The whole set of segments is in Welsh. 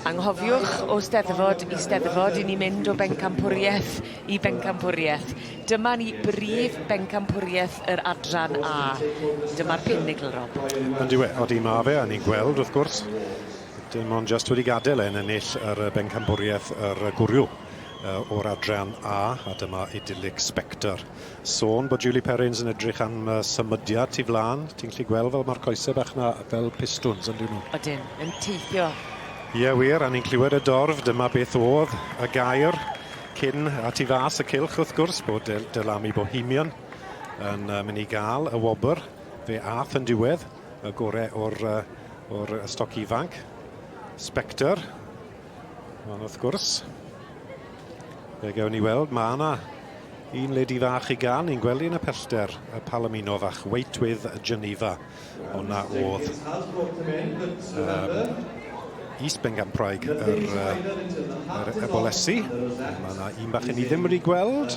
Anghofiwch o Steddfod i Steddfod, i ni mynd o Bencampwriaeth i Bencampwriaeth. Dyma ni brif Bencampwriaeth yr adran A. Dyma'r pinnacle, Rob. Yndi we, odi ma fe, a ni'n gweld wrth gwrs. Dim ond just wedi gadael yn ennill yr Bencampwriaeth yr gwrw o'r adran A dyma Idyllic Spectre. Sôn bod Julie Perrins yn edrych am symudiad tu flaen. Ti'n gallu gweld fel mae'r coesau bach na fel pistons yn dyn nhw. Ydyn, yn teithio. Ie wir, a ni'n clywed y dorf, dyma beth oedd y gair cyn a tu fas y cylch wrth gwrs bod Delami Bohemian yn mynd i gael y wobr. Fe ath yn diwedd y gorau o'r stoc ifanc. Spectre. Ond wrth gwrs, fe gawn ni weld, mae yna un ledi fach i gael. Ni'n gweld yn y pellter y Palomino fach, Wait with Geneva. Hwna oedd East Bencampwriaeth y bolesu. Mae yna un bach i ni ddim wedi gweld.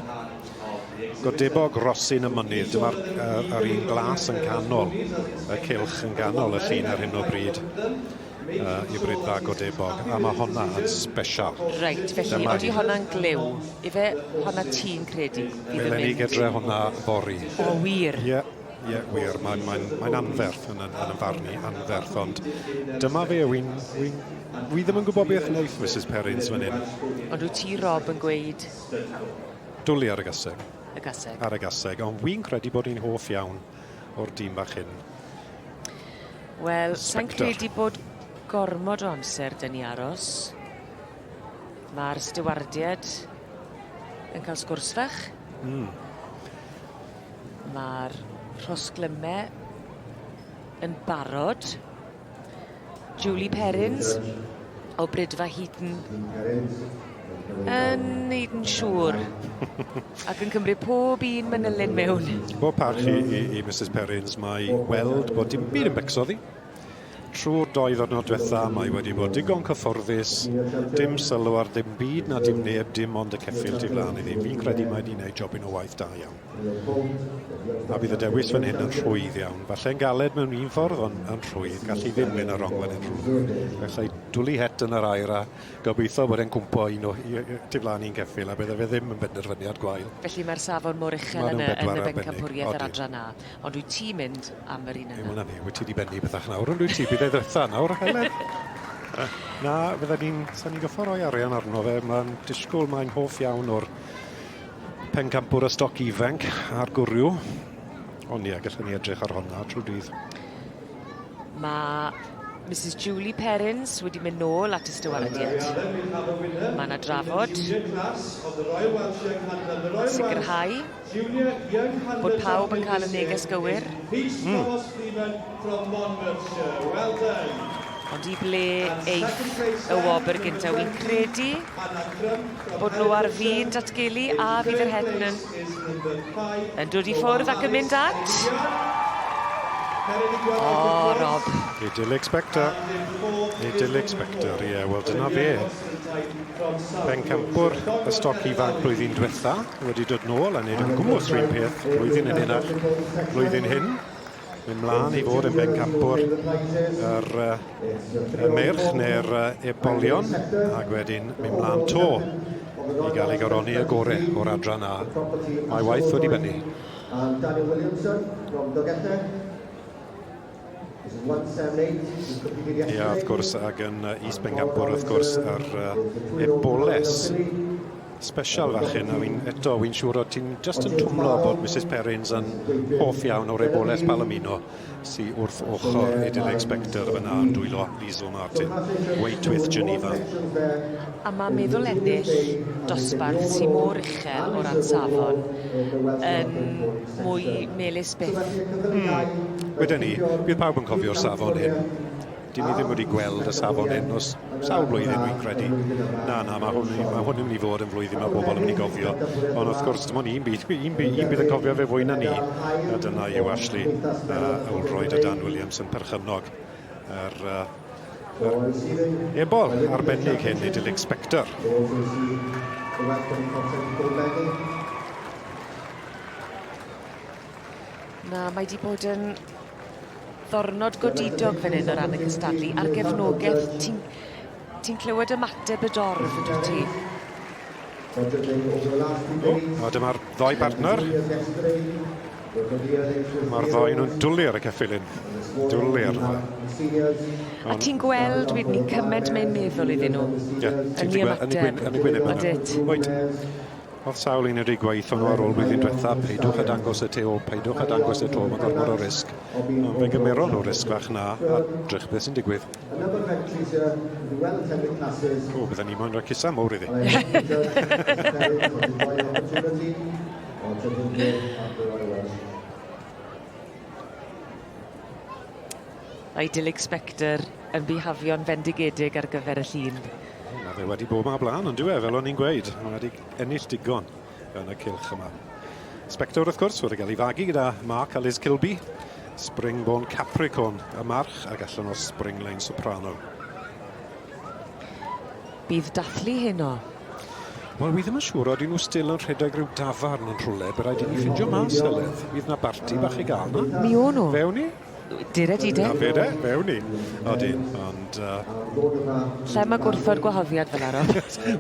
Godebog Rosyn y Mynydd. Dyma'r un glas yn canol, y cylch yn canol y llun ar hyn o bryd. I brydda Godebog, a mae honna yn special. Reit, felly, oeddi hwnna'n glyw. Ife honna ti'n credu? Fel ni gydre honna fori. O, wir? Ie, wir. Mae'n anferth yn y farni, anferth, ond dyma fe, wi ddim yn gwybod beth wneud Mrs Perrins fan hyn. Ond wyt ti, Rob, yn gweud? Dwlu ar y gaseg. Y gaseg. Ar y gaseg, ond wi'n credu bod hi'n hoff iawn o'r dîm bach hyn. Wel, sa'n credu bod gormod o amser dyn ni aros. Mae'r stewardiad yn cael sgwrs fach. Mae'r rhosglymau yn barod. Julie Perrins o Brydfa Heaton yn neud yn siŵr ac yn cymryd pob un manylun mewn. Bob parch i Mrs Perrins mae weld bod dim byd yn becso ddi. Trwy'r 2 ddiwrnod diwetha, mae wedi bod digon cyfforddus, dim sylw ar ddim byd na dim neb, dim ond y ceffyl tu flaen iddi. Fi'n credu mae wedi gwneud jobyn o waith da iawn. A bydd y dewis fan hyn yn rhwydd iawn. Falle'n galed mewn un ffordd, ond yn rhwydd. Gallu ddim mynd y ronglen yn rhwydd. Gallai dwlu het yn yr air a gobeithio bod e'n cwmpo un o tu flaen i'n ceffyl, a bydde fe ddim yn benderfyniad gwael. Felly mae'r safon mor uchel yn y Bencampwriaeth yr adran A. Ond wyt ti mynd am yr un yna? Wyt ti wedi bennu bethach nawr, ond wyt ti bydd ddretha nawr, Helen? Na, sa'n ni'n gyffar o'i arian arno fe. Mae'n disgwyl, mae'n hoff iawn o'r pencampwr y stoc ifanc a'r gwrw. Ond ie, gallwn ni edrych ar honna trwy dydd. Mae Mrs Julie Perrins wedi mynd nôl at y stewardiad. Mae yna drafod. Sicrhau bod pawb yn cael y neges gywir. Ond i ble eith y wobr gyntaf. Wy'n credu bod nhw ar fin datgelu a fydd yr hedyn yn dod i ffwrdd ac yn mynd at. O, Rob. Idyllic Spectre. Idyllic Spectre, ie. Wel, dyna fe. Bencampwr y stoc ifanc blwyddyn diwetha wedi dod nôl a wneud yn gwmwys rhywun peth blwyddyn yn hynach. Blwyddyn hyn, mynd mlaen i fod yn bencampwr y merch neu'r ebolion, ac wedyn mynd mlaen to i gael ei goroni y gorau o'r adran A. Mae waith wedi bennu. Ie, wrth gwrs, ac yn East Bencampwr, wrth gwrs, yr eboles special fach hyn. Eto, wy'n siŵr o ti'n just yn twmlo bod Mrs Perrins yn hoff iawn o'r eboles Palomino sy'n wrth ochr Idyllic Spectre fyna yn dwylo Liesl Martin. Wait with Geneva. A mae meddwl ennill dosbarth sy'n mor uchel o ran safon yn mwy melys byth. Wedyn ni, bydd pawb yn cofio'r safon hyn. Dyn ni ddim wedi gweld y safon hyn os sawl blwyddyn wy'n credu. Na, mae hwn yn mynd i fod yn flwyddyn mae bobl yn mynd i gofio. Ond wrth gwrs, dim ond un bydd yn cofio fe fwy na ni. A dyna yw Ashley Oldroyd a Dan Williams yn perchynog ebol arbennig hyn, Idyllic Spectre. Na, mae di bod yn ddiwrnod godidog fan hyn o ran y cystadlu. A'r gefnogaeth, ti'n clywed ymateb y dorf yn dwyt ti? O, dyma'r ddoi partner. Mae'r ddoi nhw'n dwlu ar y ceffilyn. Dwlu ar nhw. A ti'n gweld wedyn ni cymaint mae'n meddwl iddyn nhw? Ie, ti'n gweld yn y gwyneb yna. Oed, oedd sawl un wedi gweithio nhw ar ôl blwyddyn diwetha, peidwch a dangos y to, peidwch a dangos y to, mae gormod o risg. Fe gymeron o risg fach na, a drych beth sy'n digwydd. O, bydden ni moyn rhoi cusa mowr iddi. Idyllic Spectre yn bihafio'n fendigedig ar gyfer y llun. Na fe wedi bod ma blaen, ond dywe, fel o'n i'n gweud. Mae wedi ennill digon yn y cylch yma. Spectre, wrth gwrs, wedi cael ei fagu gyda Mark a Liz Kilby. Springborn Capricorn y march ac allan o Springline Soprano. Bydd dathlu hyn o? Wel, wi ddim yn siŵr oedden nhw still yn rhedeg rhyw dafarn yn rhywle, bydd rhaid i ni ffindio mas Elydd. Bydd na barti bach i gael na. Mi o'n nhw? Fewn ni? Dire di de? Na fe de, fewn ni. Odyn, ond... Lle mae gwrthod gwahoddiad fel arall?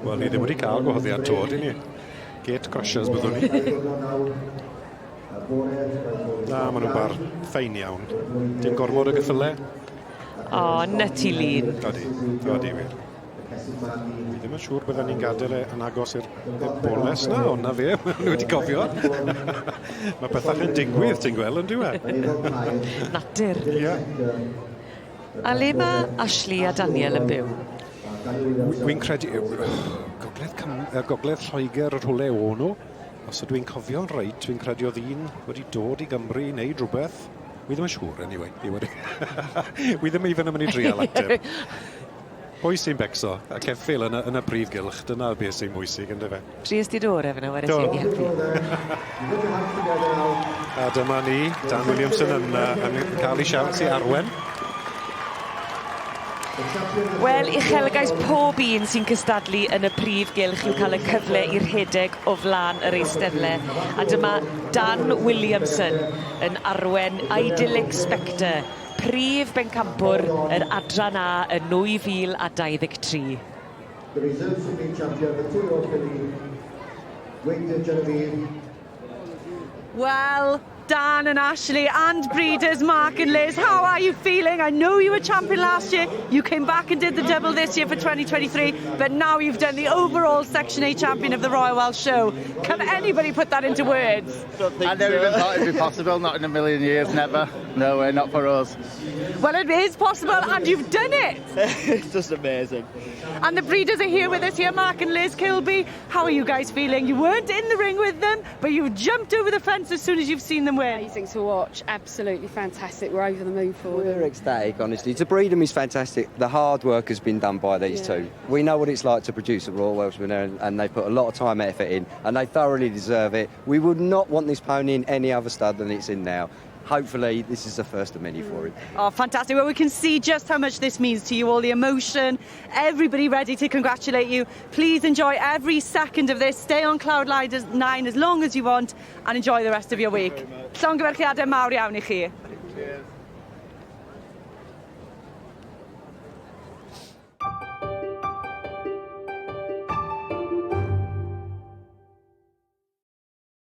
Wel, ni ddim wedi cael gwahoddiad to, di ni. Gate crushers byddwn ni. Na, maen nhw'n bar ffein iawn. Dim gormod o gyffyle. O, nutty lun. Odi wir. Fi ddim yn siŵr byddwn ni'n gadael yn agos i'r boles na, ond na fe, nhw wedi cofio. Mae pethau yn digwydd, ti'n gweld, yn diwe? Natur. Ie. A le mae Ashley a Daniel yn byw? Wy'n credu... Gogledd Lloegr y rhywle o nhw. Os ydw i'n cofio'n reit, dwi'n credu oedd un wedi dod i Gymru i wneud rhywbeth. Wi ddim yn siŵr, anyway. Wi ddim even yn mynd i drial ateb. Pwy sy'n becso? A ceffil yn y prif gylch, dyna beth sy'n mwysig yn dyfe. Tries di dod efo nhw, wedi sy'n helpu. A dyma ni, Dan Williamson yn cael ei siawt i arwen. Wel, uchelgais pob un sy'n cystadlu yn y prif gylch yw cael y cyfle i'r rhedeg o flaen yr eisteddle. A dyma Dan Williamson yn arwen Idyllic Spectre, prif bencampwr yr adran A yn 2023. Well, Dan and Ashley and breeders Mark and Liz, how are you feeling? I know you were champion last year, you came back and did the double this year for 2023, but now you've done the overall Section A champion of the Royal Welsh Show. Can anybody put that into words? I never even thought it'd be possible, not in a million years, never. No way, not for us. Well, it is possible and you've done it! It's just amazing. And the breeders are here with us here, Mark and Liz Kilby. How are you guys feeling? You weren't in the ring with them, but you've jumped over the fence as soon as you've seen them win. Amazing to watch, absolutely fantastic. We're over the moon for them. We're ecstatic, honestly. To breed them is fantastic. The hard work has been done by these two. We know what it's like to produce a Royal Welsh winner, and they put a lot of time and effort in, and they thoroughly deserve it. We would not want this pony in any other stud than it's in now. Hopefully, this is the first of many for him. Oh, fantastic. Well, we can see just how much this means to you, all the emotion, everybody ready to congratulate you. Please enjoy every second of this. Stay on Cloud 9 as long as you want and enjoy the rest of your week. Llongyfarchiadau mawr iawn I chi. Cheers.